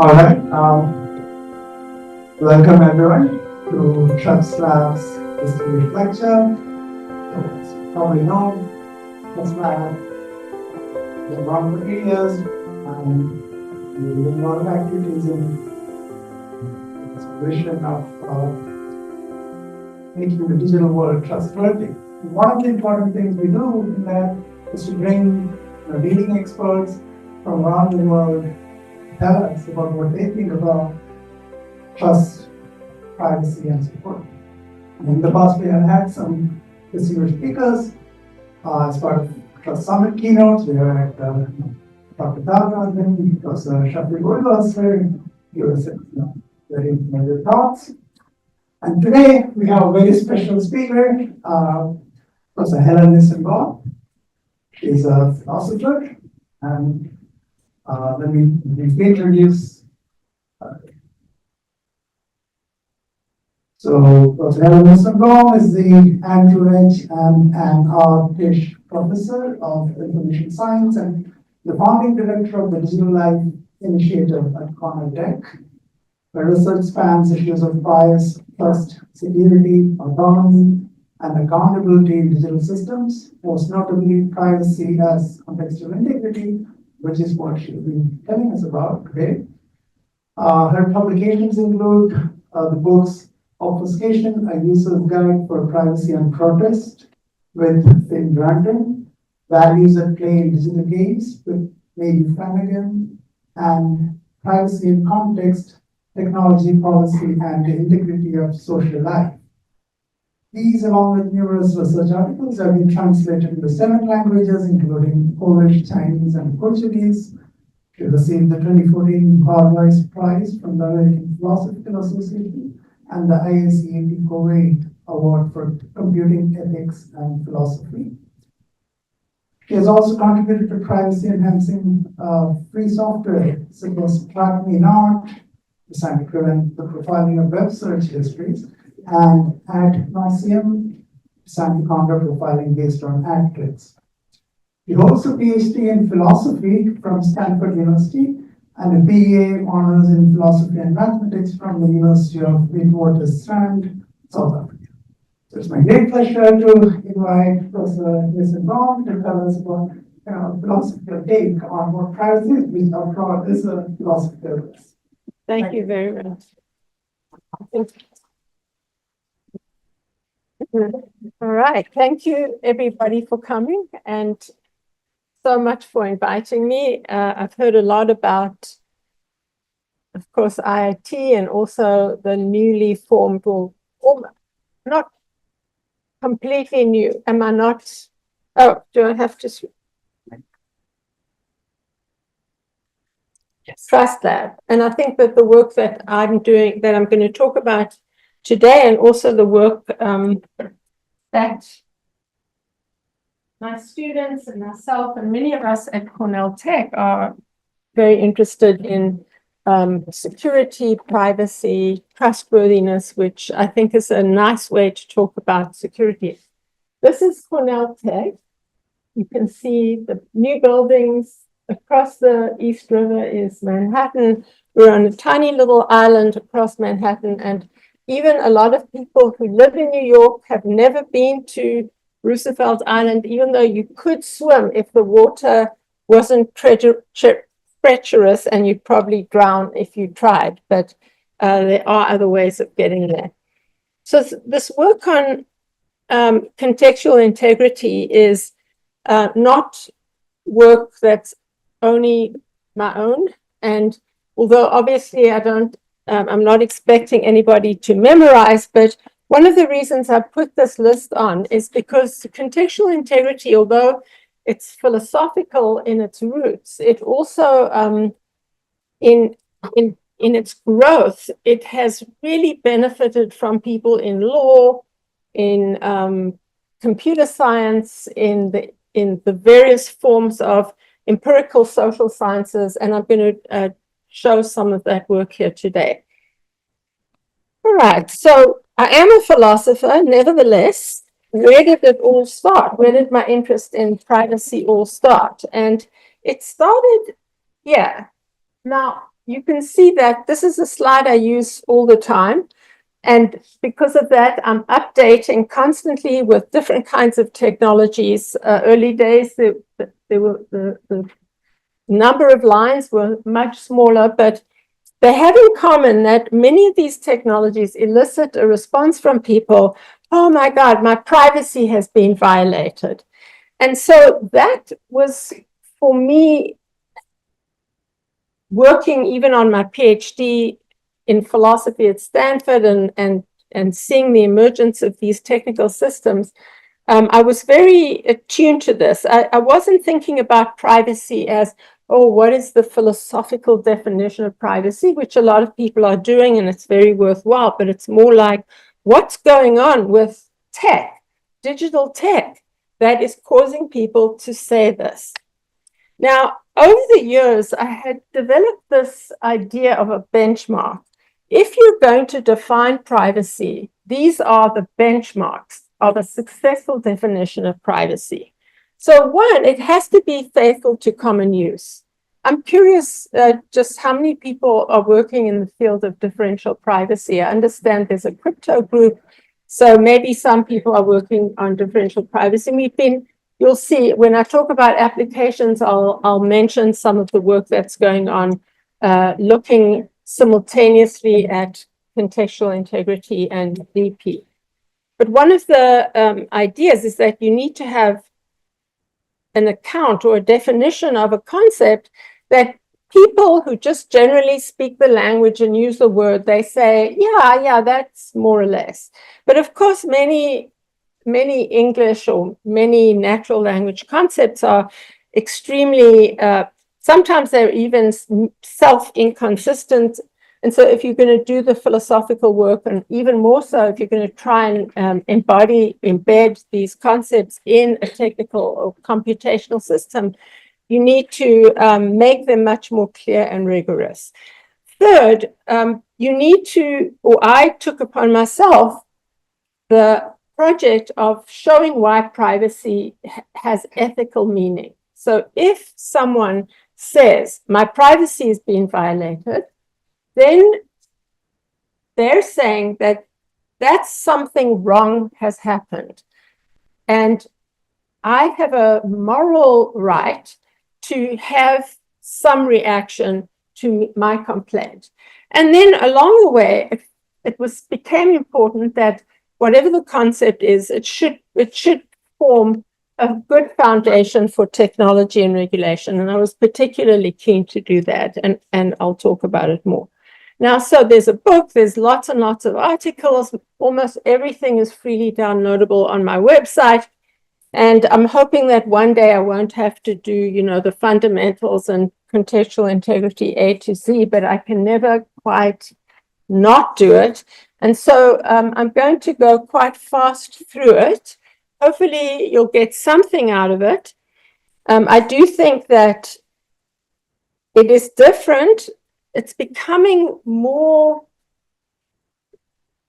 All right. Welcome everyone to Trust Lab's history lecture. So as you probably know, Trust Lab has been around for 8 years and we're doing a lot of activities in this vision of making the digital world trustworthy. One of the important things we do in that is to bring leading experts from around the world to tell us about what they think about trust, privacy, and support. In the past, we have had some distinguished speakers as part of Trust Summit keynotes. We had Dr. Talman, Professor Shafi was there. He was very informative talks. And today, we have a very special speaker, Professor Helen Nissenbaum. She's a philosopher, and let me introduce. So, Professor Helen Nissenbaum is the Andrew H. and R. Tisch Professor of Information Science and the founding director of the Digital Life Initiative at Cornell Tech. Her research spans issues of bias, trust, security, autonomy, and accountability in digital systems, most notably privacy as contextual integrity, which is what she'll be telling us about today. Her publications include the books Obfuscation, a user's guide for privacy and protest with Finn Brunton, Values at Play in Digital Games with Mary Flanagan, and Privacy in Context, Technology Policy and the Integrity of Social Life. These, along with numerous research articles, have been translated into 7 languages, including Polish, Chinese, and Portuguese. She received the 2014 Barwise Prize from the American Philosophical Association and the IACAP Covey Award for Computing Ethics and Philosophy. She has also contributed to privacy-enhancing free software, such as TrackMeNot, designed to prevent the profiling of web search histories, and AdNauseam, designed to counter profiling based on ad clicks. He holds a Ph.D. in philosophy from Stanford University and a BA honors in philosophy and mathematics from the University of Witwatersrand, South Africa. So it's my great pleasure to invite Professor Nissenbaum to tell us about a philosophical take on what privacy is, which abroad is a philosophical. Thank you very much. All right. Thank you, everybody, for coming and so much for inviting me. I've heard a lot about, of course, IIT and also the newly formed, or not completely new. Am I not? Oh, do I have to? Yes. Trust Lab. And I think that the work that I'm doing, that I'm going to talk about today, and also the work that my students and myself and many of us at Cornell Tech are very interested in security, privacy, trustworthiness, which I think is a nice way to talk about security. This is Cornell Tech. You can see the new buildings. Across the East River is Manhattan. We're on a tiny little island across Manhattan, and even a lot of people who live in New York have never been to Roosevelt Island, even though you could swim if the water wasn't treacherous, and you'd probably drown if you tried, but there are other ways of getting there. So this work on contextual integrity is not work that's only my own, and although obviously I'm not expecting anybody to memorize, but one of the reasons I put this list on is because contextual integrity, although it's philosophical in its roots, it also, in its growth, it has really benefited from people in law, in computer science, in the various forms of empirical social sciences, and I'm going to show some of that work here today. All right, so I am a philosopher, nevertheless. Where did it all start? Where did my interest in privacy all start? And it started, yeah. Now, you can see that this is a slide I use all the time. And because of that, I'm updating constantly with different kinds of technologies. Early days, the number of lines were much smaller, but they have in common that many of these technologies elicit a response from people, oh my God, my privacy has been violated. And so that was, for me, working even on my PhD in philosophy at Stanford and seeing the emergence of these technical systems, I was very attuned to this. I wasn't thinking about privacy as, oh, what is the philosophical definition of privacy, which a lot of people are doing, and it's very worthwhile, but it's more like, what's going on with tech, digital tech, that is causing people to say this? Now, over the years, I had developed this idea of a benchmark. If you're going to define privacy, these are the benchmarks of a successful definition of privacy. So one, it has to be faithful to common use. I'm curious just how many people are working in the field of differential privacy. I understand there's a crypto group, so maybe some people are working on differential privacy. You'll see when I talk about applications, I'll mention some of the work that's going on, looking simultaneously at contextual integrity and DP. But one of the ideas is that you need to have an account or a definition of a concept that people who just generally speak the language and use the word, they say, yeah, that's more or less. But of course, many English or many natural language concepts are extremely, sometimes they're even self-inconsistent. And so if you're going to do the philosophical work, and even more so if you're going to try and embed these concepts in a technical or computational system, you need to make them much more clear and rigorous. Third, you need to, or I took upon myself the project of showing why privacy has ethical meaning. So if someone says, my privacy is being violated, then they're saying that that's something wrong has happened. And I have a moral right to have some reaction to my complaint. And then along the way, it became important that whatever the concept is, it should form a good foundation for technology and regulation. And I was particularly keen to do that, and I'll talk about it more. Now, so there's a book, there's lots and lots of articles, almost everything is freely downloadable on my website. And I'm hoping that one day I won't have to do, the fundamentals and contextual integrity A to Z, but I can never quite not do it. And so I'm going to go quite fast through it. Hopefully you'll get something out of it. I do think that it is different. It's becoming more.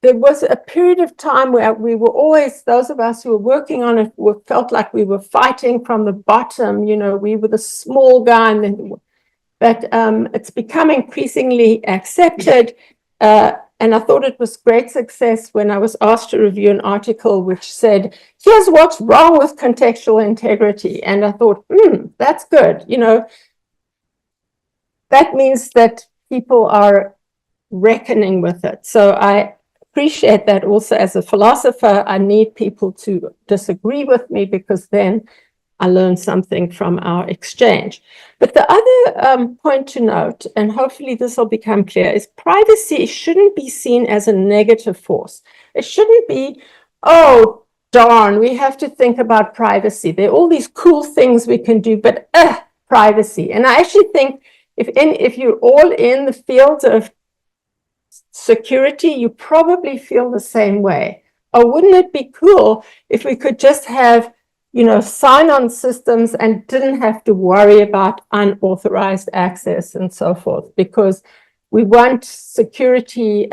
There was a period of time where we were always, those of us who were working on it felt like we were fighting from the bottom. We were the small guy, but it's become increasingly accepted. And I thought it was great success when I was asked to review an article which said, here's what's wrong with contextual integrity. And I thought, that's good. That means that people are reckoning with it. So I appreciate that also as a philosopher. I need people to disagree with me because then I learn something from our exchange. But the other point to note, and hopefully this will become clear, is privacy shouldn't be seen as a negative force. It shouldn't be, oh, darn, we have to think about privacy. There are all these cool things we can do, but privacy. And I actually think if you're all in the field of security, you probably feel the same way. Or wouldn't it be cool if we could just have sign-on systems and didn't have to worry about unauthorized access and so forth, because we want security,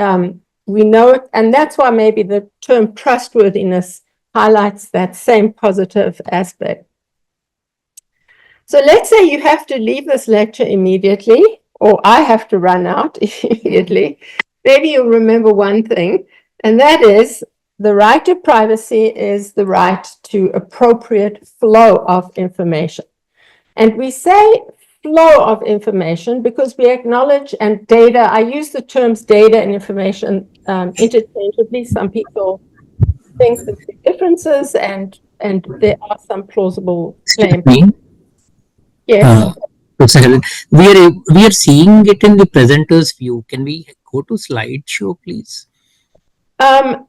we know it, and that's why maybe the term trustworthiness highlights that same positive aspect. So let's say you have to leave this lecture immediately, or I have to run out immediately, maybe you'll remember one thing, and that is the right to privacy is the right to appropriate flow of information. And we say flow of information because we acknowledge, and data, I use the terms data and information interchangeably. Some people think that there are differences, and there are some plausible claims. Yes. Professor Helen, we are seeing it in the presenter's view. Can we go to slideshow, please?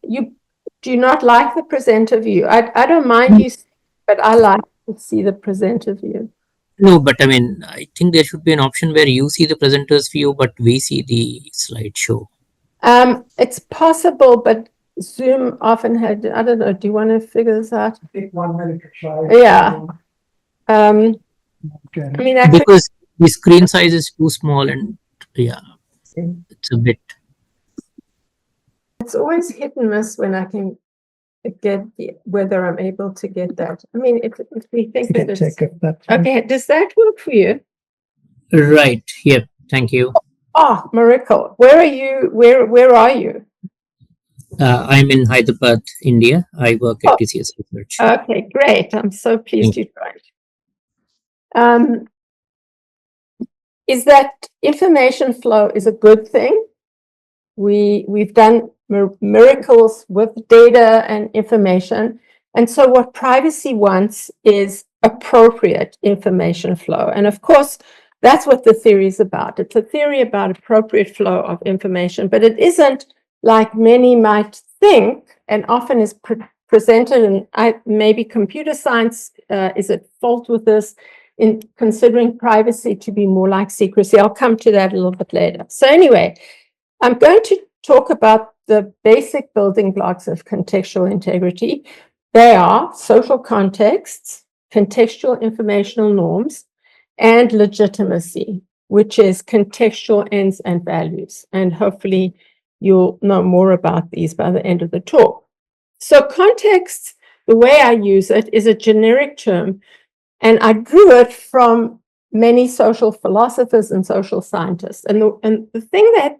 You do not like the presenter view. I don't mind you, but I like to see the presenter view. No, but I mean, I think there should be an option where you see the presenter's view, but we see the slideshow. It's possible, but Zoom often had, I don't know, do you want to figure this out? Take 1 minute to try. Yeah. Okay. I mean, actually, Because the screen size is too small, and yeah, it's a bit. it's always hit and miss when I can get whether I'm able to get that. I mean, if we think that it's okay, does that work for you? Right. Yeah. Thank you. Oh, miracle. Where are you? Where are you? I'm in Hyderabad, India. I work at TCS Research. Okay, great. I'm so pleased you joined. Is that information flow is a good thing? We've done miracles with data and information. And so what privacy wants is appropriate information flow. And of course, that's what the theory is about. It's a theory about appropriate flow of information, but it isn't like many might think, and often is presented, and maybe computer science is at fault with this, in considering privacy to be more like secrecy. I'll come to that a little bit later. So anyway, I'm going to talk about the basic building blocks of contextual integrity. They are social contexts, contextual informational norms, and legitimacy, which is contextual ends and values. And hopefully you'll know more about these by the end of the talk. So context, the way I use it, is a generic term, and I drew it from many social philosophers and social scientists. And the thing that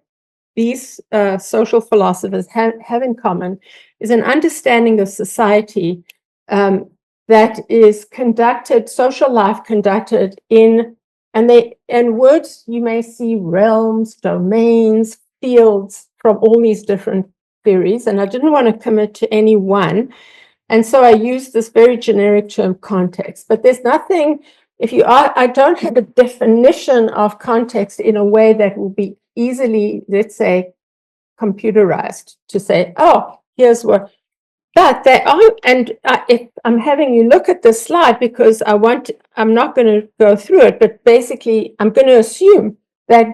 these social philosophers have in common is an understanding of society that is conducted, social life conducted in, and words you may see realms, domains, fields from all these different theories. And I didn't want to commit to any one. And so I used this very generic term context, but there's nothing, I don't have a definition of context in a way that will be easily, let's say, computerized to say, oh, here's what, but they are, and if I'm having you look at this slide because I'm not going to go through it, but basically I'm going to assume that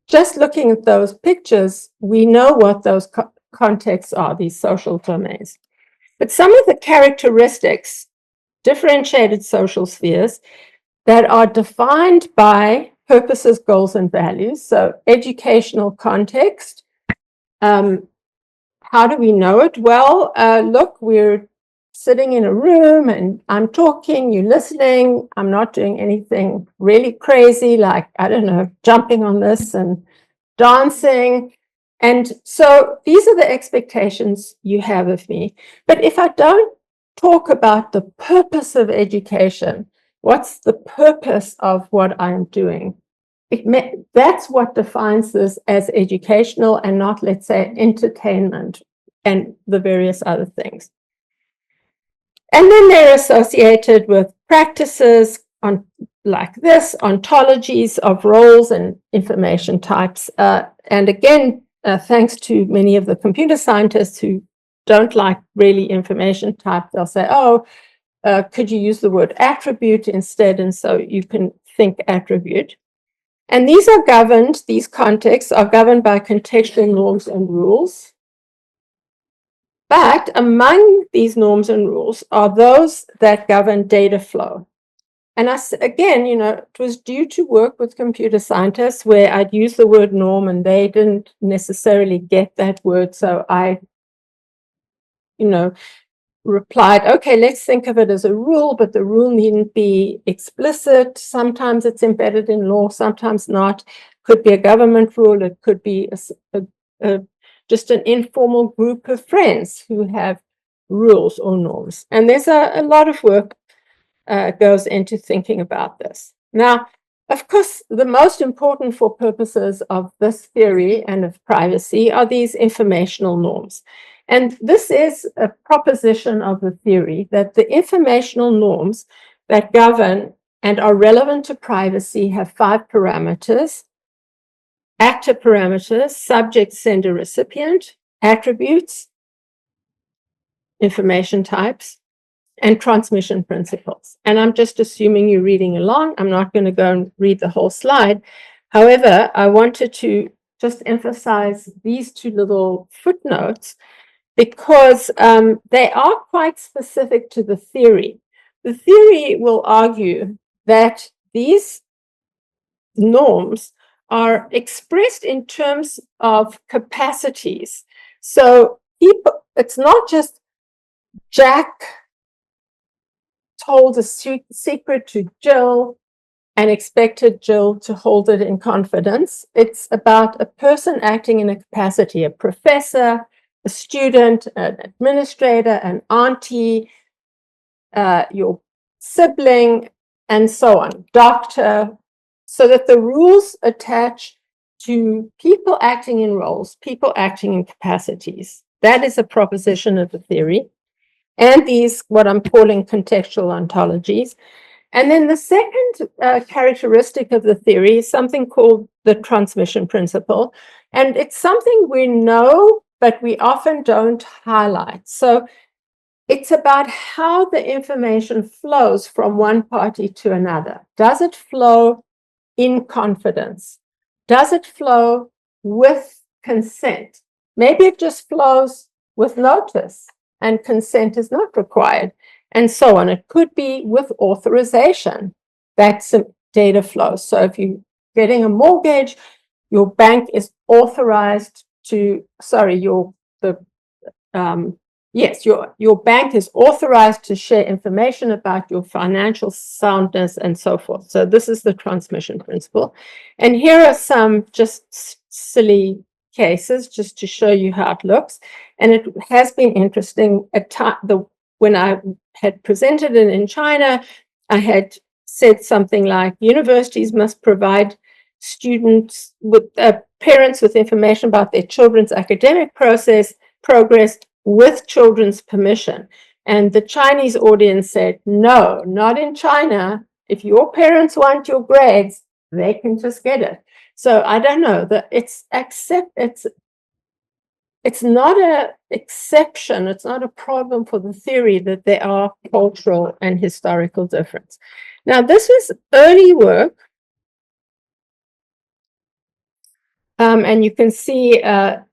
just looking at those pictures, we know what those contexts are, these social domains. But some of the characteristics, differentiated social spheres, that are defined by purposes, goals, and values. So educational context. How do we know it? Well, look, we're sitting in a room and I'm talking, you're listening. I'm not doing anything really crazy, like, I don't know, jumping on this and dancing. And so these are the expectations you have of me. But if I don't talk about the purpose of education, what's the purpose of what I'm doing? That's what defines this as educational and not, let's say, entertainment and the various other things. And then they're associated with practices like this, ontologies of roles and information types. And again, thanks to many of the computer scientists who don't like really information type, they'll say, oh, could you use the word attribute instead? And so you can think attribute. And these contexts are governed by contextual norms and rules. But among these norms and rules are those that govern data flow. And again, it was due to work with computer scientists where I'd use the word norm and they didn't necessarily get that word. So I, replied, okay, let's think of it as a rule, but the rule needn't be explicit. Sometimes it's embedded in law, sometimes not. could be a government rule, it could be just an informal group of friends who have rules or norms. And there's a lot of work goes into thinking about this. Now, of course, the most important for purposes of this theory and of privacy are these informational norms. And this is a proposition of the theory that the informational norms that govern and are relevant to privacy have 5 parameters: actor parameters, subject, sender, recipient, attributes, information types, and transmission principles. And I'm just assuming you're reading along. I'm not going to go and read the whole slide. However, I wanted to just emphasize these 2 little footnotes because they are quite specific to the theory. The theory will argue that these norms are expressed in terms of capacities. So it's not just Jack told a secret to Jill and expected Jill to hold it in confidence. It's about a person acting in a capacity, a professor, a student, an administrator, an auntie, your sibling, and so on, doctor, so that the rules attach to people acting in roles, people acting in capacities. That is a proposition of the theory. And these, what I'm calling contextual ontologies. And then the second characteristic of the theory is something called the transmission principle. And it's something we know, but we often don't highlight. So it's about how the information flows from one party to another. Does it flow in confidence? Does it flow with consent? Maybe it just flows with notice and consent is not required, and so on. It could be with authorization. That's a data flow. So if you're getting a mortgage, your bank is authorized to, your bank is authorized to share information about your financial soundness and so forth. So this is the transmission principle. And here are some just silly cases just to show you how it looks. And it has been interesting. When I had presented it in China, I had said something like universities must provide students with parents with information about their children's academic progress with children's permission. And the Chinese audience said, no, not in China. If your parents want your grades, they can just get it. So I don't know that it's not an exception. It's not a problem for the theory that there are cultural and historical differences. Now, this was early work. And you can see that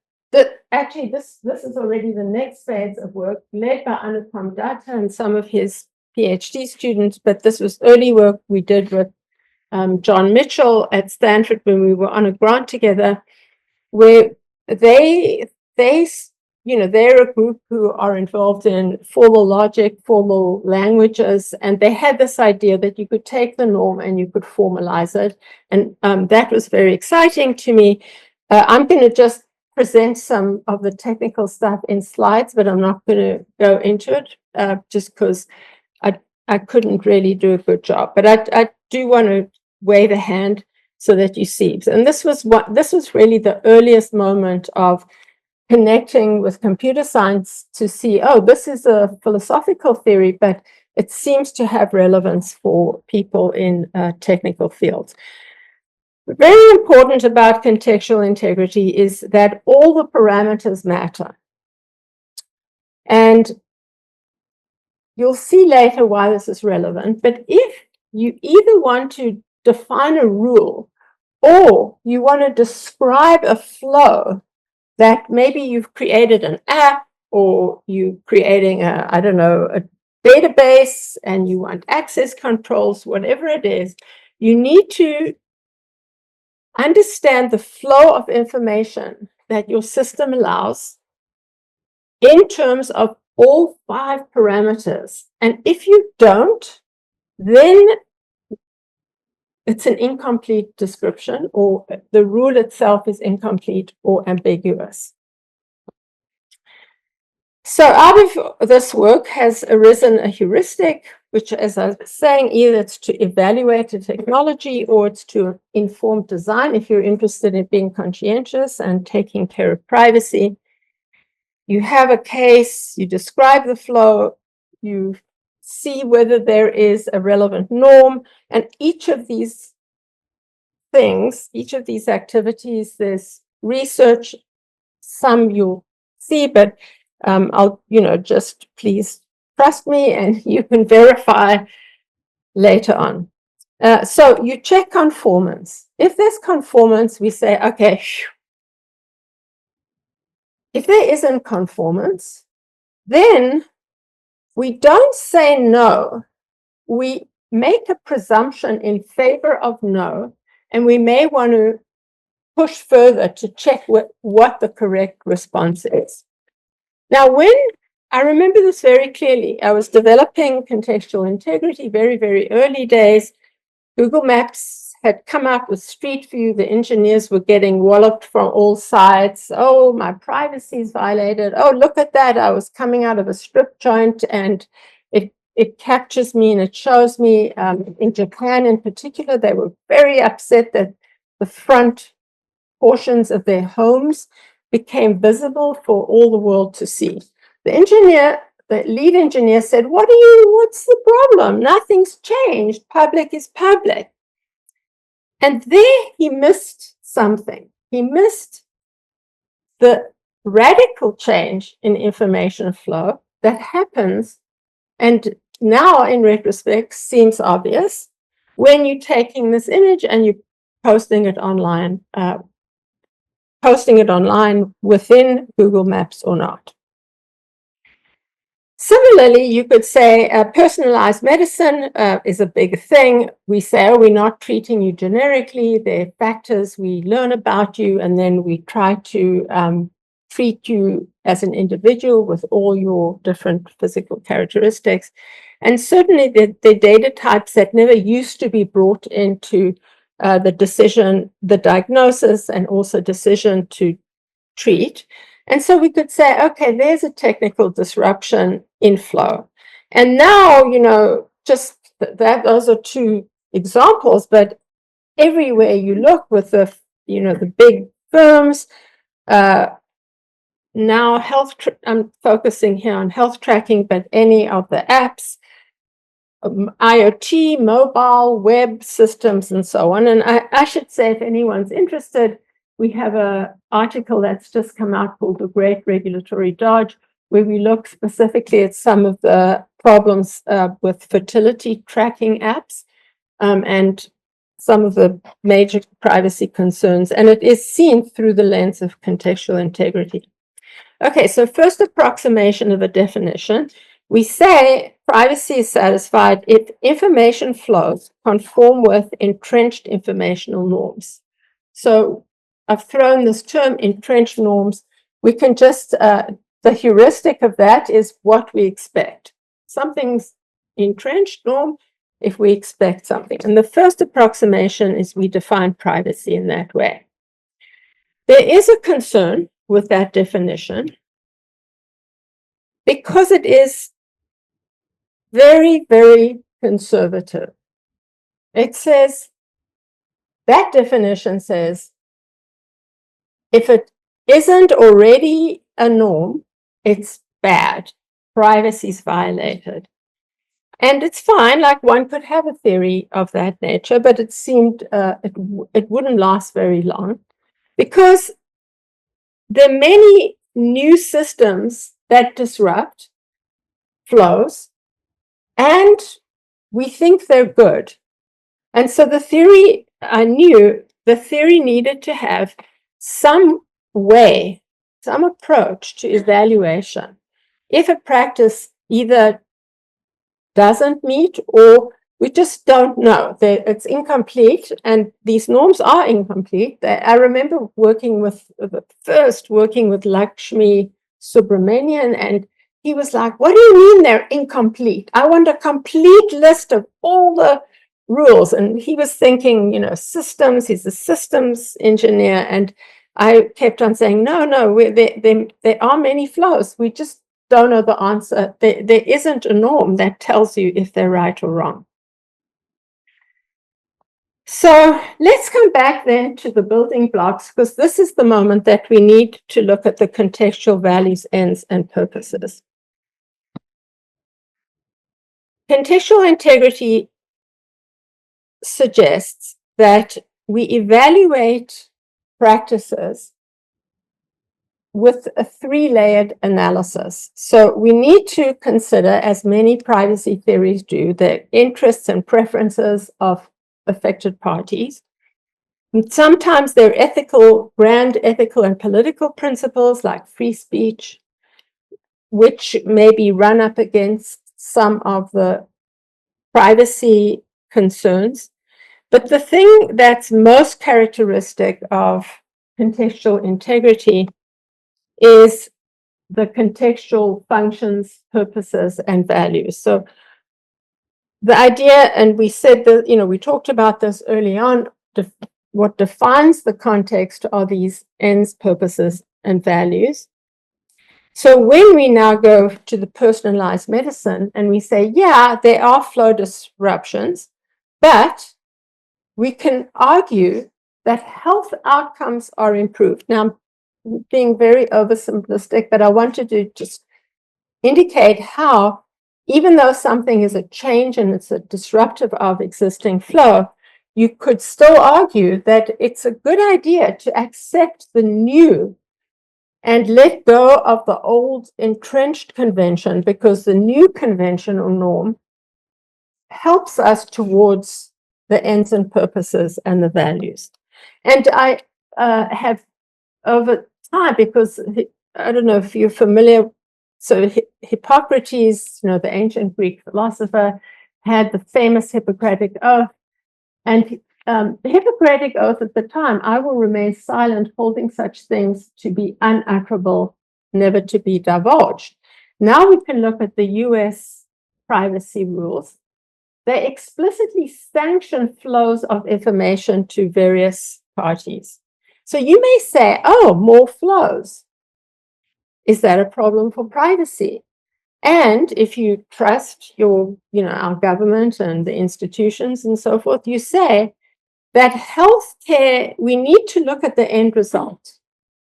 actually this is already the next phase of work led by Anupam Datta and some of his PhD students, but this was early work we did with John Mitchell at Stanford when we were on a grant together, where they're a group who are involved in formal logic, formal languages, and they had this idea that you could take the norm and you could formalize it. And that was very exciting to me. I'm going to just present some of the technical stuff in slides, but I'm not going to go into it just because I couldn't really do a good job. But I do want to wave a hand so that you see. And this was really the earliest moment of connecting with computer science to see, oh, this is a philosophical theory, but it seems to have relevance for people in technical fields. Very important about contextual integrity is that all the parameters matter. And you'll see later why this is relevant, but if you either want to define a rule or you want to describe a flow that maybe you've created an app or you're creating a database and you want access controls, whatever it is, you need to understand the flow of information that your system allows in terms of all 5 parameters. And if you don't, then it's an incomplete description, or the rule itself is incomplete or ambiguous. So out of this work has arisen a heuristic, which, as I was saying, either it's to evaluate a technology or it's to inform design if you're interested in being conscientious and taking care of privacy. You have a case, you describe the flow, you see whether there is a relevant norm, and each of these things, each of these activities, there's research, some you'll see, but I'll, just please trust me and you can verify later on. So you check conformance. If there's conformance, we say, okay, if there isn't conformance, then we don't say no. We make a presumption in favor of no, and we may want to push further to check what the correct response is. Now, when I remember this very clearly, I was developing contextual integrity, very, very early days. Google Maps had come out with Street View. The engineers were getting walloped from all sides. Oh, my privacy is violated. Oh, look at that. I was coming out of a strip joint and it captures me and it shows me. In Japan in particular, they were very upset that the front portions of their homes became visible for all the world to see. The lead engineer said, what's the problem? Nothing's changed. Public is public. And there he missed something. He missed the radical change in information flow that happens, and now in retrospect seems obvious, when you're taking this image and you're posting it online within Google Maps or not. Similarly, you could say personalized medicine is a big thing. We say, oh, we're not treating you generically. There are factors we learn about you, and then we try to treat you as an individual with all your different physical characteristics. And certainly the data types that never used to be brought into the diagnosis, and also decision to treat. And so we could say, okay, there's a technical disruption in flow. And now, just those are two examples, but everywhere you look with the big firms, now I'm focusing here on health tracking, but any of the apps, IoT, mobile, web systems, and so on. And I should say, if anyone's interested, we have an article that's just come out called The Great Regulatory Dodge, where we look specifically at some of the problems with fertility tracking apps and some of the major privacy concerns. And it is seen through the lens of contextual integrity. Okay, so first approximation of a definition. We say privacy is satisfied if information flows conform with entrenched informational norms. So I've thrown this term entrenched norms. We can just, the heuristic of that is what we expect. Something's entrenched norm if we expect something. And the first approximation is we define privacy in that way. There is a concern with that definition because it is very, very conservative. It says, that definition says, if it isn't already a norm, it's bad. Privacy is violated. And it's fine, like one could have a theory of that nature, but it seemed it wouldn't last very long because there are many new systems that disrupt flows, and we think they're good. And so the theory, I knew the theory needed to have some way, some approach to evaluation. If a practice either doesn't meet or we just don't know, it's incomplete, and these norms are incomplete. I remember working with Lakshmi Subramanian, and he was like, what do you mean they're incomplete? I want a complete list of all the rules. And he was thinking, systems, he's a systems engineer. And I kept on saying, no, there are many flows. We just don't know the answer. There isn't a norm that tells you if they're right or wrong. So let's come back then to the building blocks, because this is the moment that we need to look at the contextual values, ends, and purposes. Contextual integrity suggests that we evaluate practices with a three-layered analysis. So we need to consider, as many privacy theories do, the interests and preferences of affected parties. And sometimes there are grand ethical and political principles like free speech, which may be run up against some of the privacy concerns. But the thing that's most characteristic of contextual integrity is the contextual functions, purposes, and values. So the idea, and we said that, we talked about this early on, what defines the context are these ends, purposes, and values. So when we now go to the personalized medicine and we say, yeah, there are flow disruptions, but we can argue that health outcomes are improved. Now, I'm being very oversimplistic, but I wanted to just indicate how, even though something is a change and it's a disruptive of existing flow, you could still argue that it's a good idea to accept the new and let go of the old entrenched convention, because the new convention or norm helps us towards the ends and purposes and the values. And I have over time, because I don't know if you're familiar, so Hippocrates, the ancient Greek philosopher, had the famous Hippocratic Oath. And the Hippocratic Oath at the time, I will remain silent, holding such things to be unutterable, never to be divulged. Now we can look at the US privacy rules. They explicitly sanction flows of information to various parties. So you may say, oh, more flows. Is that a problem for privacy? And if you trust our government and the institutions and so forth, you say that healthcare, we need to look at the end result,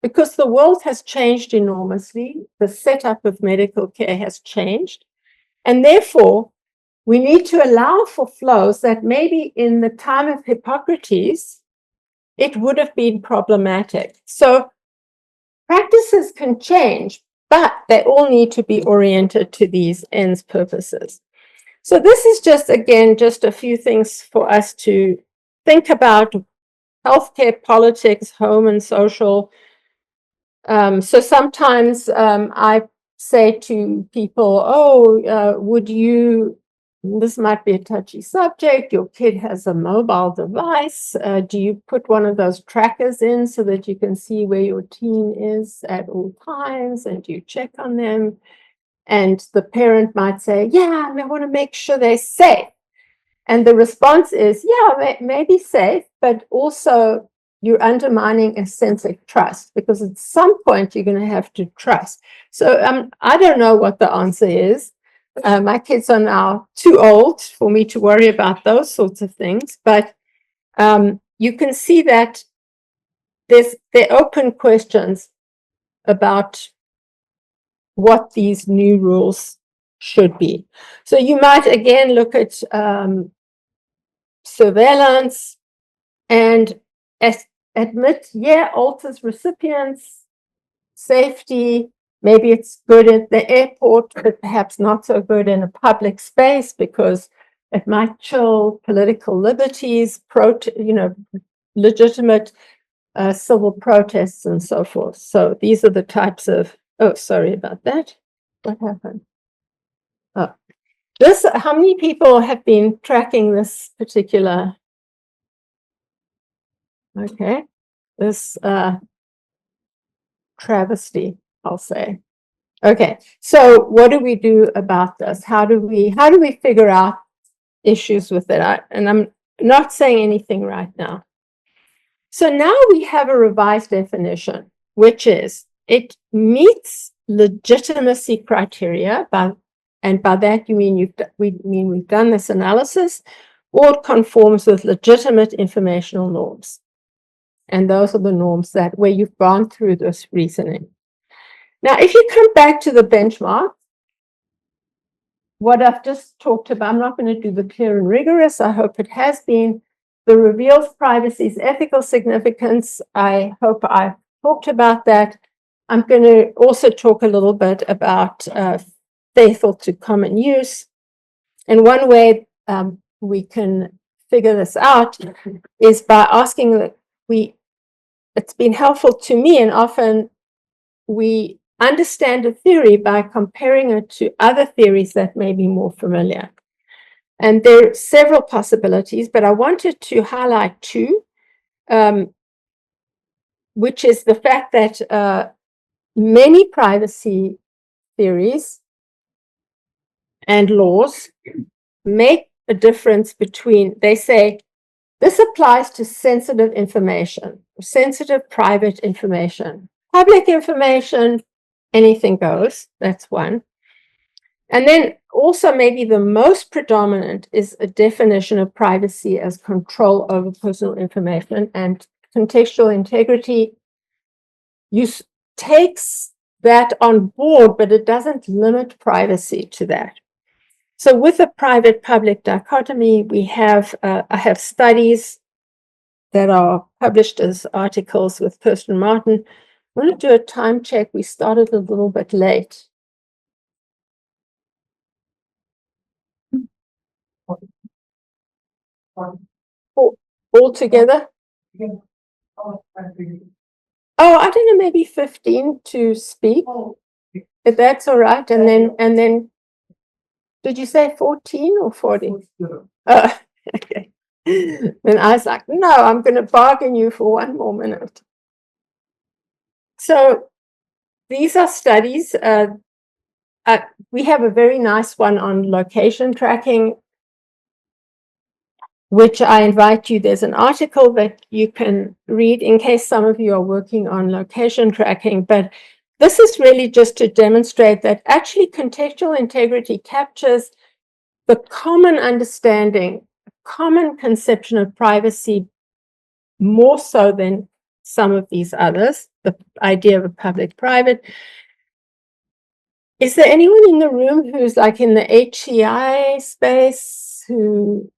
because the world has changed enormously. The setup of medical care has changed. And therefore, we need to allow for flows that maybe in the time of Hippocrates, it would have been problematic. So practices can change, but they all need to be oriented to these ends purposes. So this is just a few things for us to think about: healthcare, politics, home, and social. So sometimes I say to people, would you, this might be a touchy subject, your kid has a mobile device. Do you put one of those trackers in so that you can see where your teen is at all times, and do you check on them? And the parent might say, yeah, I want to make sure they're safe. And the response is, yeah, maybe safe, but also you're undermining a sense of trust, because at some point you're going to have to trust. So I don't know what the answer is. My kids are now too old for me to worry about those sorts of things, but you can see that there are open questions about what these new rules should be. So you might again look at surveillance and admit, alters recipients' safety. Maybe it's good at the airport, but perhaps not so good in a public space, because it might chill political liberties, legitimate civil protests and so forth. So these are the types of, sorry about that. What happened? Oh, how many people have been tracking this particular? Okay, this travesty, I'll say. Okay, so what do we do about this? How do we figure out issues with it, and I'm not saying anything right now. So now we have a revised definition, which is it meets legitimacy criteria, and by that you mean we've done this analysis, or it conforms with legitimate informational norms. And those are the norms that where you've gone through this reasoning. Now, if you come back to the benchmark, what I've just talked about, I'm not going to do the clear and rigorous. I hope it has been. The reveals privacy's ethical significance. I hope I've talked about that. I'm going to also talk a little bit about faithful to common use. And one way we can figure this out is by asking that it's been helpful to me, and often we understand a theory by comparing it to other theories that may be more familiar. And there are several possibilities, but I wanted to highlight two, which is the fact that many privacy theories and laws make a difference between, they say, this applies to sensitive information, sensitive private information. Public information, anything goes, that's one. And then also maybe the most predominant is a definition of privacy as control over personal information, and contextual integrity takes that on board, but it doesn't limit privacy to that. So with a private-public dichotomy, I have studies that are published as articles with Finn Brunton. I want to do a time check. We started a little bit late. All together? Oh, I don't know, maybe 15 to speak. If that's all right. And then, did you say 14 or 40? Oh, okay. Then I was like, no, I'm going to bargain you for one more minute. So these are studies. We have a very nice one on location tracking, which I invite you. There's an article that you can read in case some of you are working on location tracking. But this is really just to demonstrate that actually contextual integrity captures the common understanding, common conception of privacy more so than some of these others, the idea of a public-private. Is there anyone in the room who's like in the HCI space who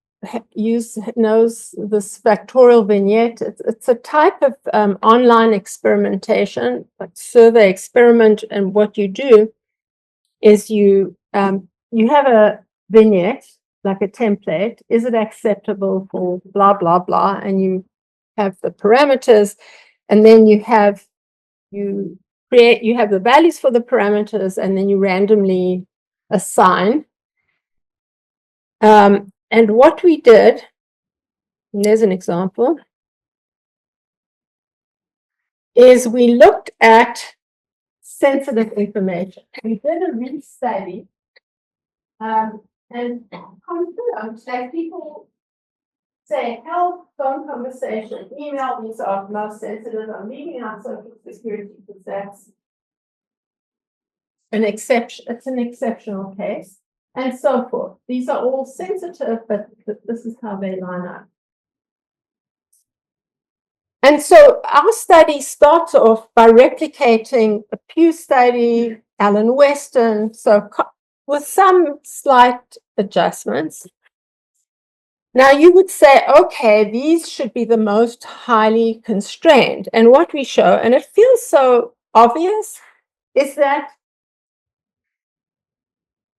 knows this factorial vignette? It's a type of online experimentation, like survey experiment, and what you do is you have a vignette, like a template. Is it acceptable for blah, blah, blah? And you have the parameters, and then you have the values for the parameters, and then you randomly assign. And what we did, and there's an example, is we looked at sensitive information. We did a re-study and confirmed that people say health, phone conversation, email, these are most sensitive. I'm leaving out social security because that's an exception. It's an exceptional case, and so forth. These are all sensitive, but this is how they line up. And so our study starts off by replicating a Pew study, Alan Weston, so with some slight adjustments. Now you would say, okay, these should be the most highly constrained. And what we show, and it feels so obvious, is that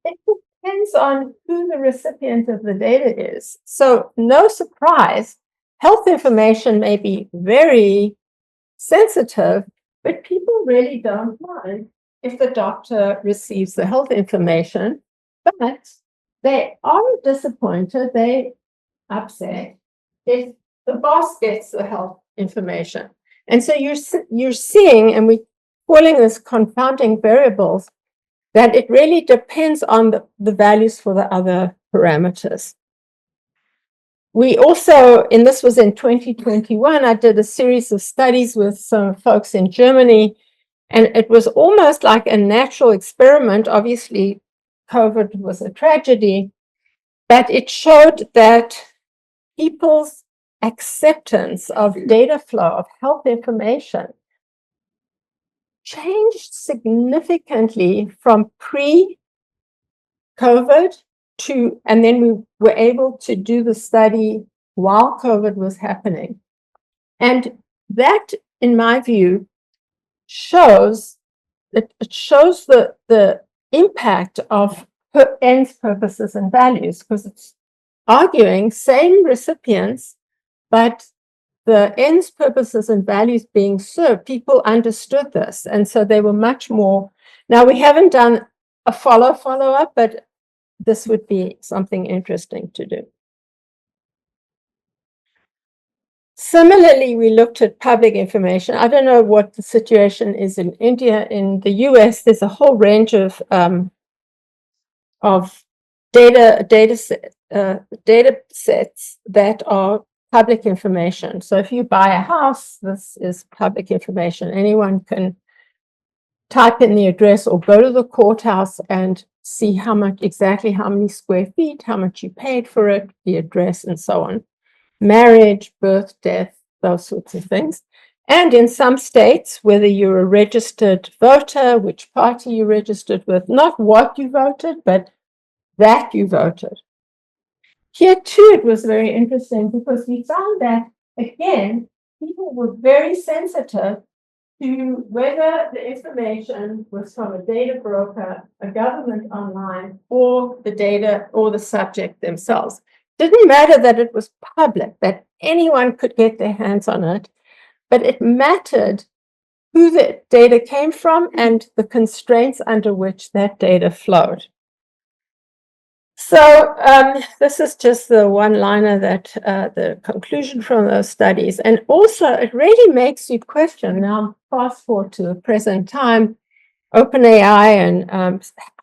it depends on who the recipient of the data is. So no surprise, health information may be very sensitive, but people really don't mind if the doctor receives the health information, but they are disappointed, they upset if the boss gets the health information. And so you're seeing, and we're calling this confounding variables, that it really depends on the values for the other parameters. we also, and this was in 2021, I did a series of studies with some folks in Germany, and it was almost like a natural experiment. Obviously, COVID was a tragedy, but it showed that people's acceptance of data flow, of health information, changed significantly from pre-COVID to, and then we were able to do the study while COVID was happening. And that, in my view, shows that it shows the impact of ends, purposes, and values, because it's arguing same recipients, but the ends, purposes, and values being served, people understood this. And so they were much more. Now, we haven't done a follow-up, but this would be something interesting to do. Similarly, we looked at public information. I don't know what the situation is in India. In the US, there's a whole range of data sets that are public information. So if you buy a house, this is public information. Anyone can type in the address or go to the courthouse and see exactly how many square feet, how much you paid for it, the address, and so on. Marriage, birth, death, those sorts of things. And in some states, whether you're a registered voter, which party you registered with, not what you voted, but that you voted. Here too, it was very interesting because we found that, again, people were very sensitive to whether the information was from a data broker, a government online, or the data or the subject themselves. Didn't matter that it was public, that anyone could get their hands on it, but it mattered who the data came from and the constraints under which that data flowed. So this is just the one-liner that the conclusion from those studies. And also, it really makes you question. Now, fast forward to the present time, OpenAI, and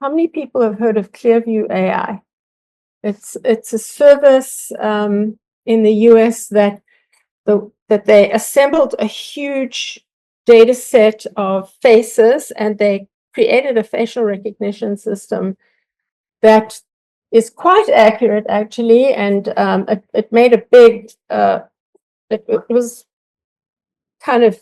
how many people have heard of Clearview AI? It's a service in the US that they assembled a huge data set of faces, and they created a facial recognition system that is quite accurate, actually, and it made a big, it was kind of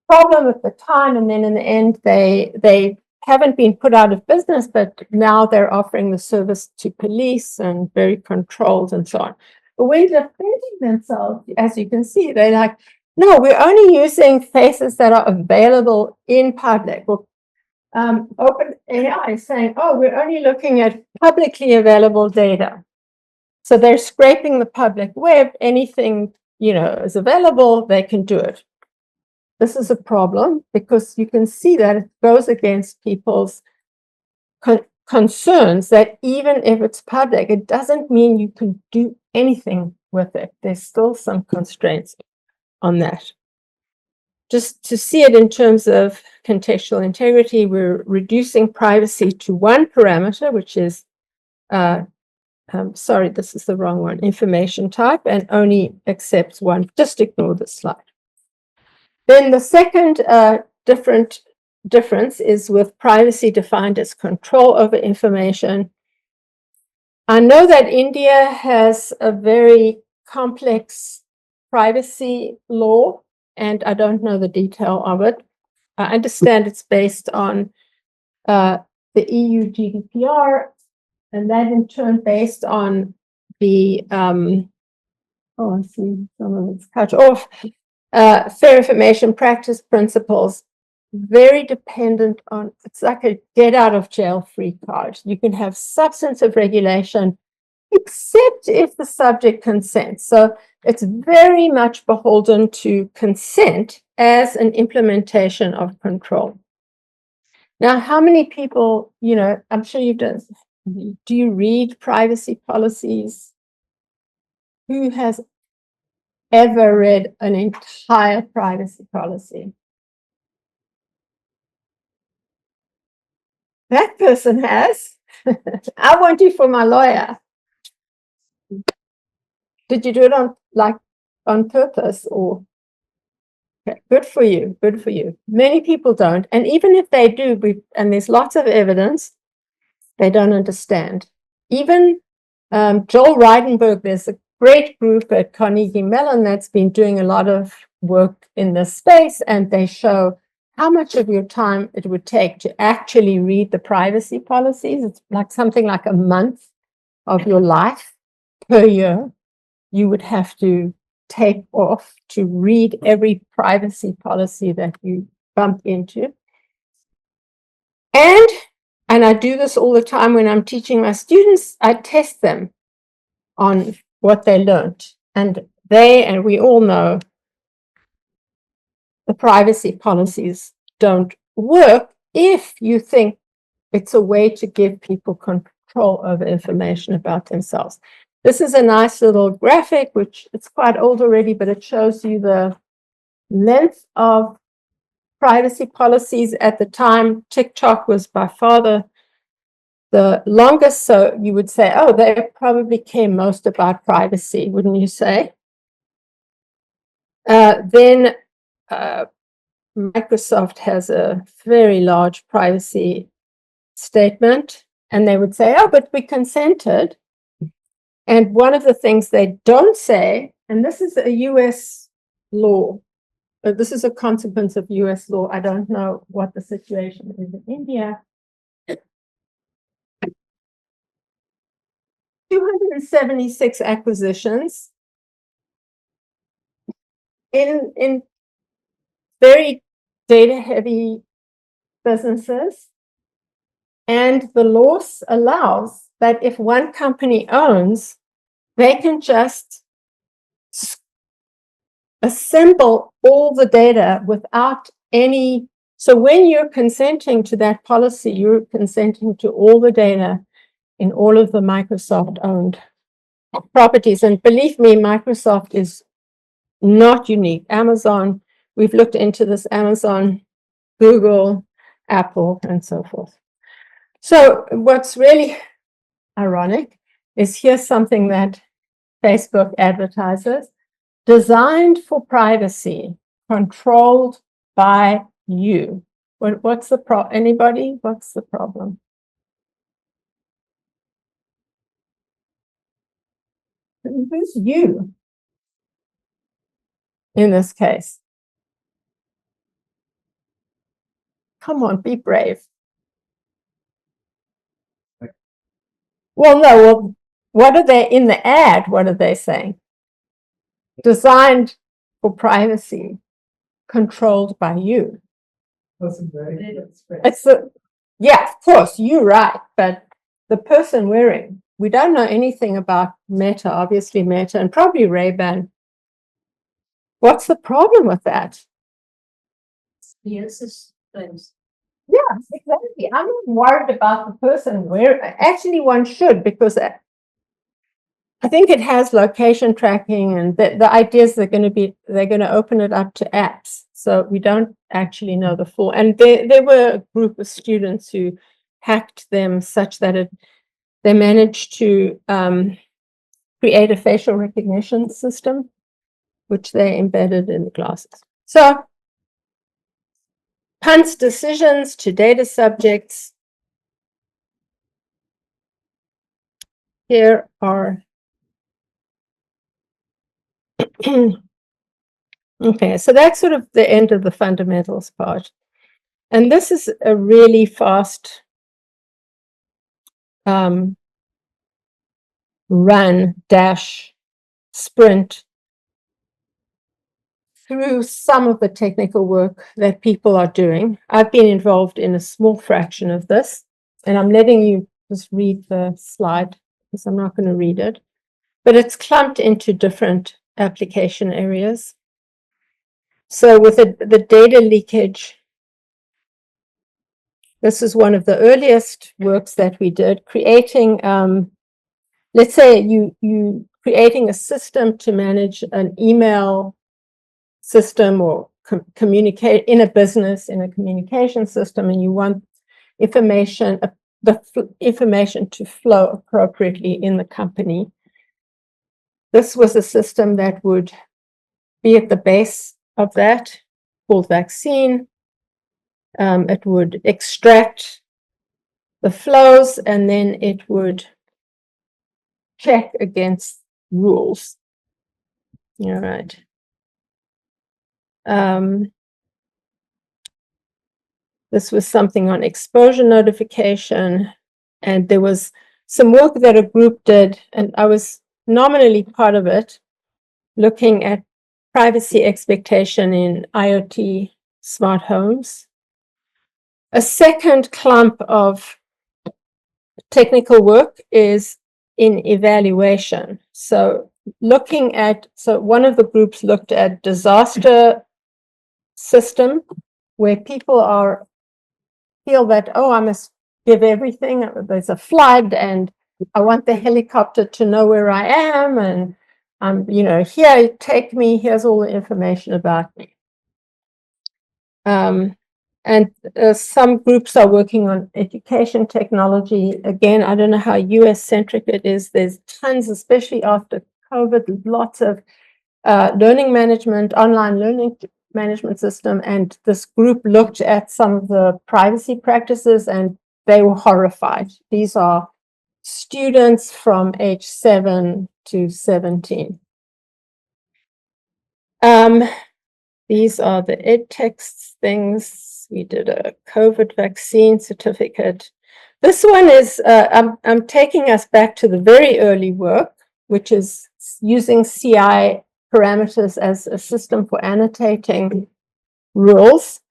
problem at the time, and then in the end, they haven't been put out of business, but now they're offering the service to police and very controlled and so on. But when they're defending themselves, as you can see, they're like, no, we're only using faces that are available in public. Well, OpenAI is saying, oh, we're only looking at publicly available data. So they're scraping the public web. Anything, is available, they can do it. This is a problem because you can see that it goes against people's concerns that even if it's public, it doesn't mean you can do anything with it. There's still some constraints on that. Just to see it in terms of contextual integrity, we're reducing privacy to one parameter, which is, sorry, this is the wrong one, information type, and only accepts one. Just ignore this slide. Then the second difference is with privacy defined as control over information. I know that India has a very complex privacy law, and I don't know the detail of it. I understand it's based on the EU GDPR, and that in turn based on the, I see some of it's cut off, fair information practice principles, very dependent on, it's like a get out of jail free card. You can have substantive regulation, except if the subject consents. So it's very much beholden to consent as an implementation of control. Now, how many people, I'm sure you've done, do you read privacy policies? Who has ever read an entire privacy policy? That person has. I want you for my lawyer. Did you do it on purpose or? Okay, good for you. Good for you. Many people don't. And even if they do, and there's lots of evidence, they don't understand. Even Joel Reidenberg, there's a great group at Carnegie Mellon that's been doing a lot of work in this space, and they show how much of your time it would take to actually read the privacy policies. It's like something like a month of your life per year you would have to take off to read every privacy policy that you bump into. And I do this all the time when I'm teaching my students. I test them on what they learned. And we all know the privacy policies don't work if you think it's a way to give people control over information about themselves. This is a nice little graphic, which it's quite old already, but it shows you the length of privacy policies at the time. TikTok was by far the longest, so you would say, oh, they probably care most about privacy, wouldn't you say? Then Microsoft has a very large privacy statement, and they would say, oh, but we consented. And one of the things they don't say, and this is a US law, this is a consequence of US law. I don't know what the situation is in India. 276 acquisitions in very data-heavy businesses. And the law allows that if one company owns, they can just assemble all the data without any. So when you're consenting to that policy, you're consenting to all the data in all of the Microsoft-owned properties. And believe me, Microsoft is not unique. Amazon, we've looked into this, Amazon, Google, Apple, and so forth. So what's really ironic is here's something that Facebook advertises: designed for privacy, controlled by you. What's the anybody? What's the problem? Who's you in this case? Come on, be brave. Well, no, well, what are they in the ad? What are they saying? Designed for privacy, controlled by you. It's yeah, of course, you're right, but the person wearing, we don't know anything about Meta, obviously Meta, and probably Ray-Ban. What's the problem with that? Yes, things. Yeah, exactly. I'm not worried about the person wearing. Actually, one should, because I think it has location tracking, and the idea is they're going to open it up to apps. So we don't actually know the full. And there were a group of students who hacked them such that they managed to create a facial recognition system, which they embedded in the glasses. So punts decisions to data subjects. Here are okay, so that's sort of the end of the fundamentals part. And this is a really fast sprint through some of the technical work that people are doing. I've been involved in a small fraction of this, and I'm letting you just read the slide because I'm not going to read it, but it's clumped into different application areas. So with the data leakage, this is one of the earliest works that we did, creating, let's say you creating a system to manage an email system or communicate in a business, in a communication system, and you want information, the information to flow appropriately in the company. this was a system that would be at the base of that, called vaccine. It would extract the flows, and then it would check against rules. All right. This was something on exposure notification, and there was some work that a group did, and I was nominally part of it, looking at privacy expectation in IoT smart homes. A second clump of technical work is in evaluation. So one of the groups looked at disaster system where people feel that, oh, I must give everything. There's a flood and I want the helicopter to know where I am. And here, take me, here's all the information about me. And some groups are working on education technology. Again, I don't know how US-centric it is. There's tons, especially after COVID, lots of learning management, online learning management system. And this group looked at some of the privacy practices and they were horrified. These are students from age 7 to 17. These are the edText things. We did a COVID vaccine certificate. This one is, I'm taking us back to the very early work, which is using CI parameters as a system for annotating rules.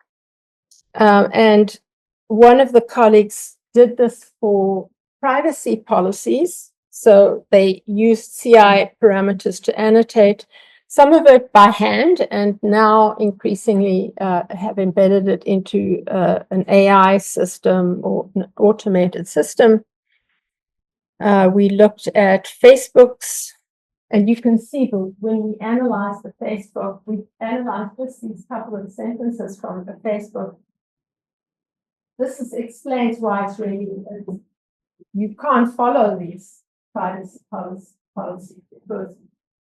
And one of the colleagues did this for privacy policies. So they used CI parameters to annotate some of it by hand, and now increasingly have embedded it into an AI system or an automated system. We looked at Facebook's, and you can see when we analyzed the Facebook, we analyzed just these couple of sentences from the Facebook. This explains why it's really, you can't follow these privacy policies because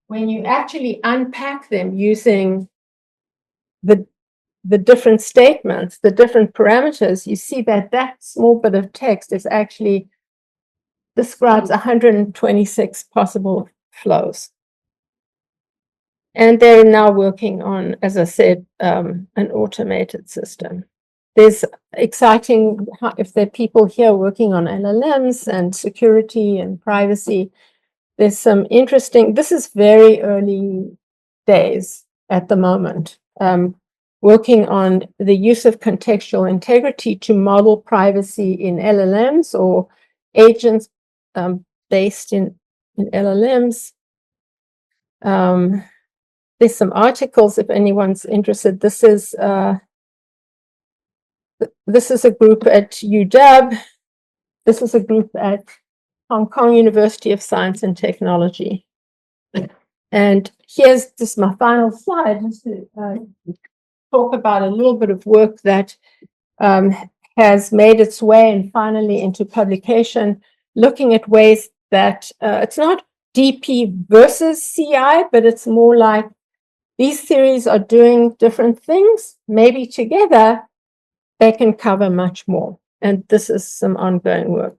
when you actually unpack them using the different statements, the different parameters, you see that that small bit of text is actually describes 126 possible flows. And they're now working on, as I said, an automated system. There's exciting, if there are people here working on LLMs and security and privacy, there's some interesting, this is very early days at the moment, working on the use of contextual integrity to model privacy in LLMs or agents based in LLMs. There's some articles if anyone's interested. This is a group at UW. This is a group at Hong Kong University of Science and Technology. And here's just my final slide, just to talk about a little bit of work that has made its way and finally into publication, looking at ways that it's not DP versus CI, but it's more like these theories are doing different things. Maybe together they can cover much more. And this is some ongoing work.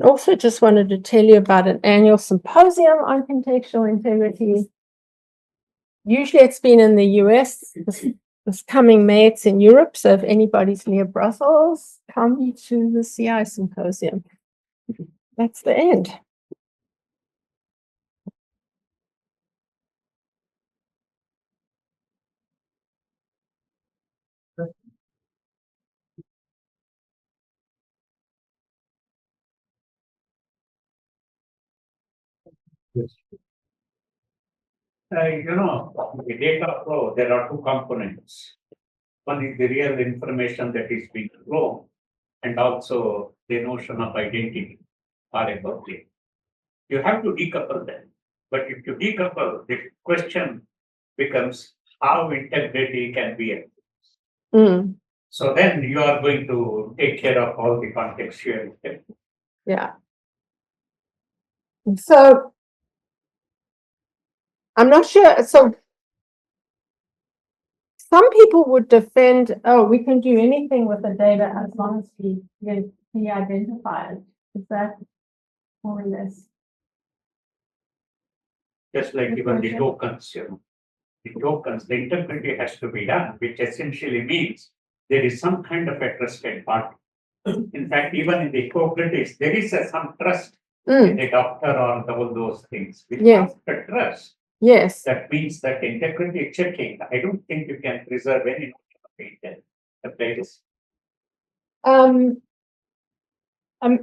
Also, just wanted to tell you about an annual symposium on contextual integrity. Usually it's been in the US. This coming May, it's in Europe. So if anybody's near Brussels, come to the CI symposium. That's the end. Yes. The data flow, there are two components. One is the real information that is being flown, and also the notion of identity or a public. You have to decouple them. But if you decouple, the question becomes how integrity can be enforced. So then you are going to take care of all the contextual integrity. Yeah. So I'm not sure. So some people would defend, oh, we can do anything with the data as long as we identify it. Is that more or less? Just like even the tokens, the tokens, the integrity has to be done, which essentially means there is some kind of a trusted party. In fact, even in the cooperatives, there is some trust in the doctor or all those things. Without the trust, yes, that means that integrity checking, I don't think you can preserve any intent.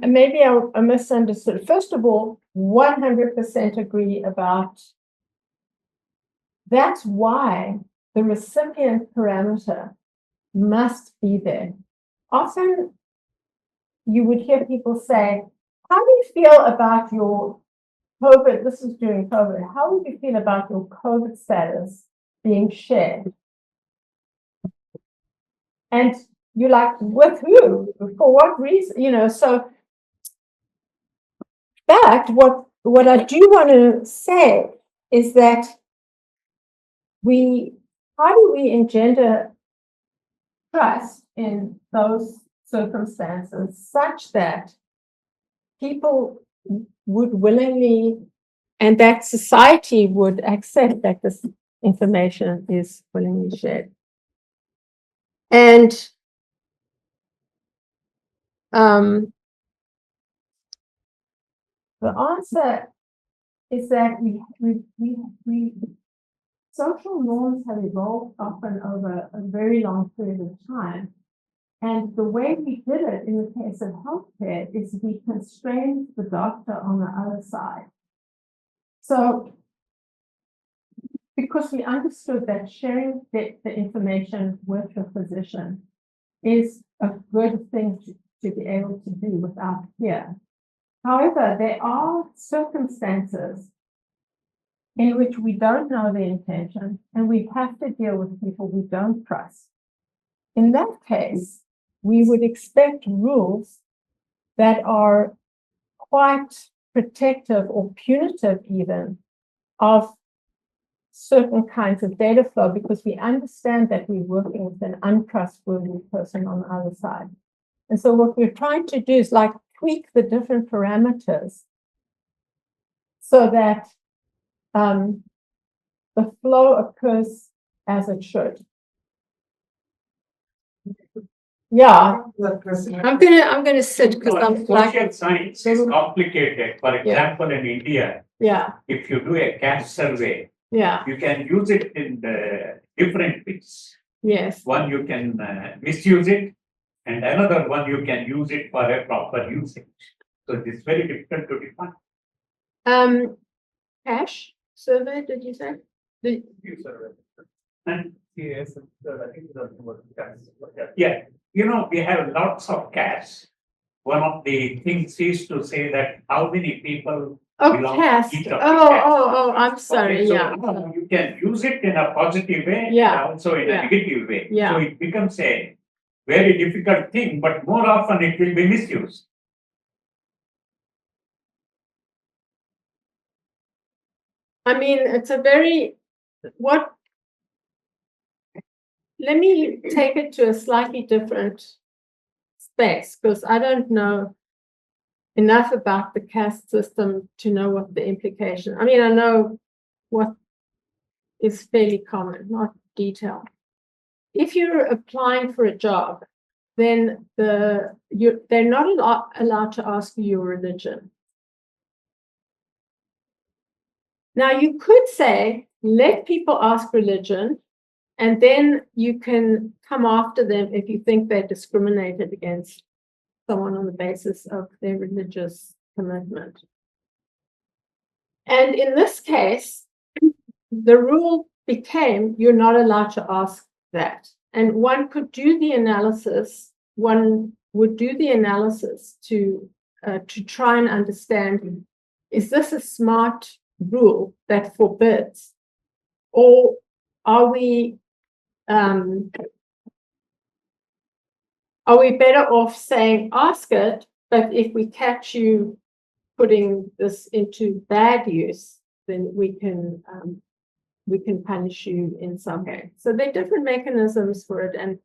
Maybe I misunderstood. First of all, 100% agree about that's why the recipient parameter must be there. Often you would hear people say, how do you feel about your COVID? This is during COVID. How would you feel about your COVID status being shared? And you're like, with who? For what reason? You know, so but what I do want to say is that how do we engender trust in those circumstances such that people would willingly and that society would accept that this information is willingly shared? And the answer is that we social norms have evolved often over a very long period of time. And the way we did it in the case of healthcare is we constrained the doctor on the other side. So, because we understood that sharing the information with the physician is a good thing to be able to do without fear. However, there are circumstances in which we don't know the intention and we have to deal with people we don't trust. In that case, we would expect rules that are quite protective or punitive even of certain kinds of data flow because we understand that we're working with an untrustworthy person on the other side. And so what we're trying to do is like tweak the different parameters so that the flow occurs as it should. Yeah, I'm gonna sit because I'm social science is complicated. For example, in India, if you do a caste survey, you can use it in the different ways. Yes. One you can misuse it, and another one you can use it for a proper usage. So it's very difficult to define. Cash survey, did you say? And yes, I think yeah, you know, we have lots of casts. One of the things is to say that how many people belong caste. to each of the caste. I'm sorry. Okay, so you can use it in a positive way and also in a negative way. So it becomes a very difficult thing, but more often it will be misused. I mean, it's a very let me take it to a slightly different space because I don't know enough about the caste system to know what the implication. I mean, I know what is fairly common, not detailed. If you're applying for a job, then they're not allowed to ask you your religion. Now, you could say, let people ask religion, and then you can come after them if you think they're discriminated against someone on the basis of their religious commitment. And in this case, the rule became you're not allowed to ask that. And one could do the analysis, one would do the analysis to try and understand, is this a smart rule that forbids? Or are we better off saying, ask it, but if we catch you putting this into bad use, then we can we can punish you in some way. So there are different mechanisms for it. And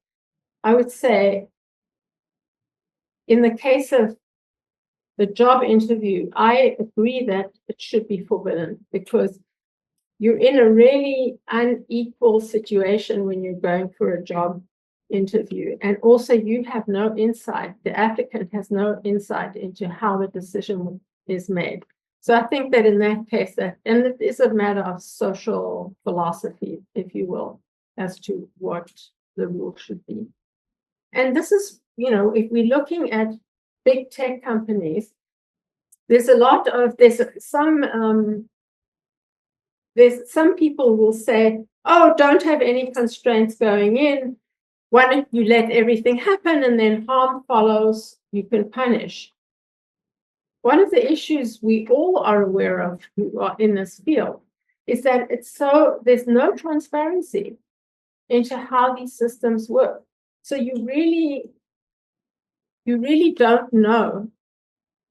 I would say, in the case of the job interview, I agree that it should be forbidden because you're in a really unequal situation when you're going for a job interview. And also you have no insight, the applicant has no insight into how the decision is made. So I think that in that case, and it is a matter of social philosophy, if you will, as to what the rule should be. And this is, if we're looking at big tech companies, there's some people will say, oh, don't have any constraints going in. Why don't you let everything happen and then harm follows, you can punish. One of the issues we all are aware of who are in this field is that there's no transparency into how these systems work. So you really don't know.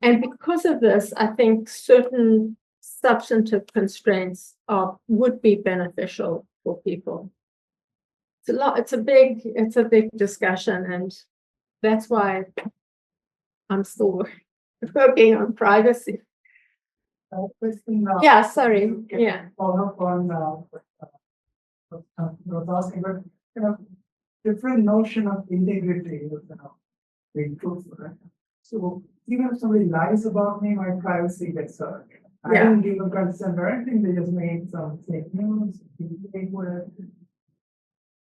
And because of this, I think certain substantive constraints would be beneficial for people. It's a big discussion, and that's why I'm still working on privacy. Question, Yeah, sorry. Yeah. Follow up on what was asking, but different notion of integrity is being truthful, right? So even if somebody lies about me, my privacy gets hurt. I didn't give a consent or anything, they just made some fake news,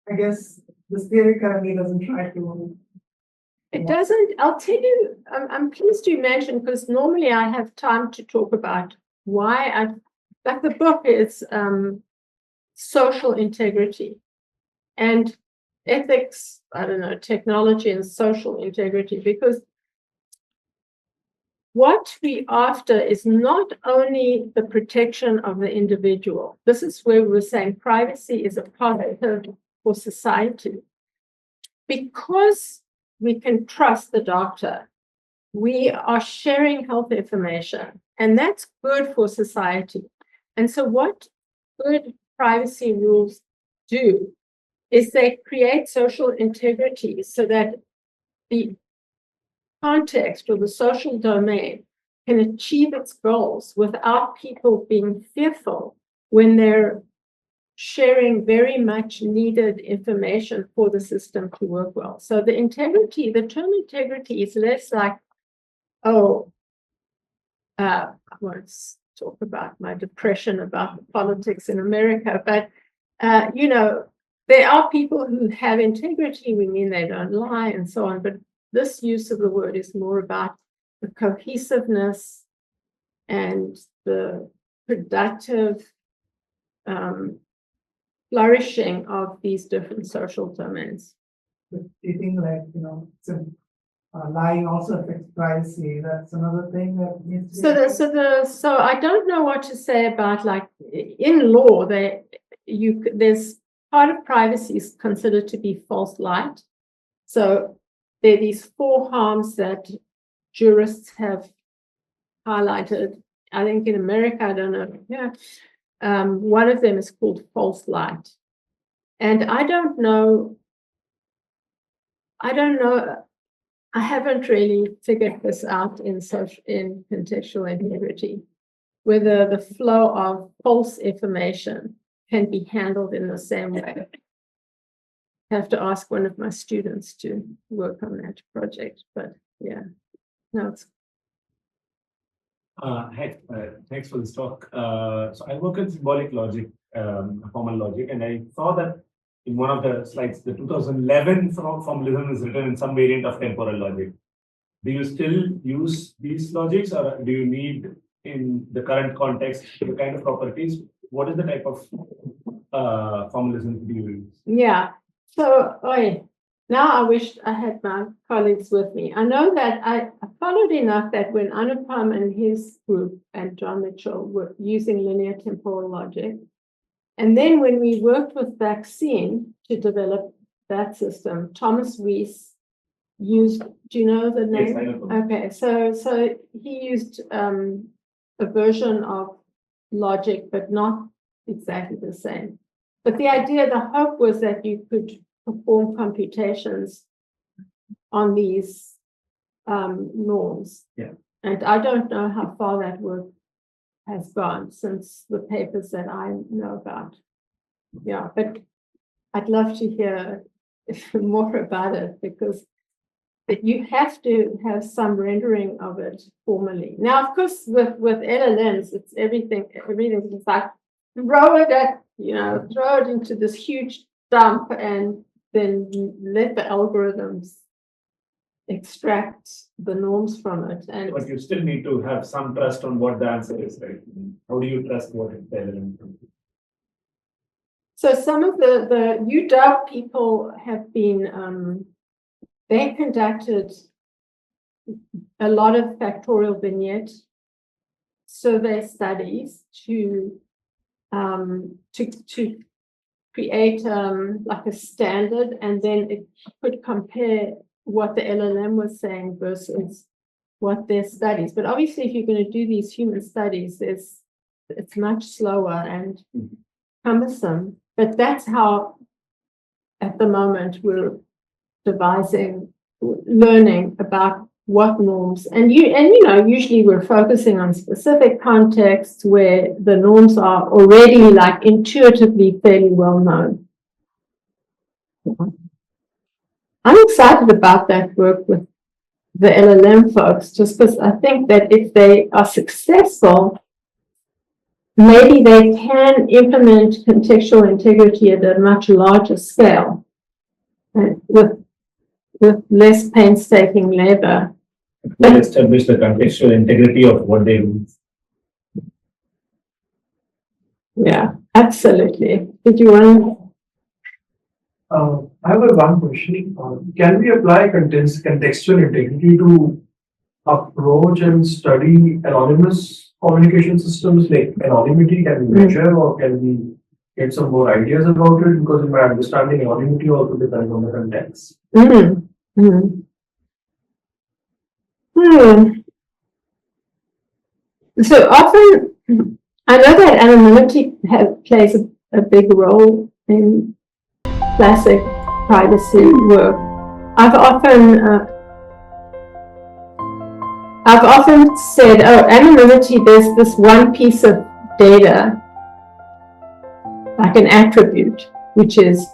I guess this theory currently doesn't try to. It doesn't. I'll tell you, I'm pleased you mentioned, because normally I have time to talk about why like the book is social integrity and ethics, technology and social integrity, because what we're after is not only the protection of the individual. This is where we're saying privacy is a positive for society. Because we can trust the doctor, we are sharing health information, and that's good for society. And so what good privacy rules do is they create social integrity so that the context or the social domain can achieve its goals without people being fearful when they're sharing very much needed information for the system to work well. So the term integrity is less like, I won't talk about my depression about the politics in America, but there are people who have integrity. We mean they don't lie and so on, but this use of the word is more about the cohesiveness and the productive flourishing of these different social domains. But do you think lying also affects privacy? That's another thing that needs to be. So I don't know what to say about, like, in law there's part of privacy is considered to be false light. So there are these 4 harms that jurists have highlighted. I think in America, I don't know. Yeah. One of them is called false light. And I don't know. I haven't really figured this out in contextual integrity, whether the flow of false information can be handled in the same way. I have to ask one of my students to work on that project, but yeah, no, it's. Hi, thanks for this talk. So I work in symbolic logic, formal logic, and I saw that in one of the slides, the 2011 formalism is written in some variant of temporal logic. Do you still use these logics, or do you need, in the current context, the kind of properties? What is the type of formalism do you use? Yeah. So, now I wish I had my colleagues with me. I know that I followed enough that when Anupam and his group and John Mitchell were using linear temporal logic, and then when we worked with vaccine to develop that system, Thomas Weiss used, do you know the name? Yes, I know. Okay, so he used a version of logic, but not exactly the same. But the hope was that you could perform computations on these norms. Yeah. And I don't know how far that work has gone since the papers that I know about. Yeah, but I'd love to hear more about it, because you have to have some rendering of it formally. Now, of course, with LLMs, it's everything is like throw it into this huge dump and then let the algorithms extract the norms from it. And But you still need to have some trust on what the answer is, right? How do you trust what it's telling you? so some of the UW people have been, they conducted a lot of factorial vignette survey studies to create like a standard, and then it could compare what the LLM was saying versus what their studies. But obviously, if you're going to do these human studies, it's much slower and cumbersome. But that's how, at the moment, we're learning about what norms, and usually we're focusing on specific contexts where the norms are already like intuitively fairly well known. I'm excited about that work with the LLM folks, just because I think that if they are successful, maybe they can implement contextual integrity at a much larger scale, with less painstaking labor. They establish the contextual integrity of what they do. Yeah, absolutely. Did you want? I have one question. Can we apply contextual integrity to approach and study anonymous communication systems? Like anonymity, can we measure, or can we get some more ideas about it? Because in my understanding, anonymity also depends on the context. So often, I know that anonymity plays a big role in classic privacy work. I've often said, oh, anonymity, there's this one piece of data, like an attribute, which is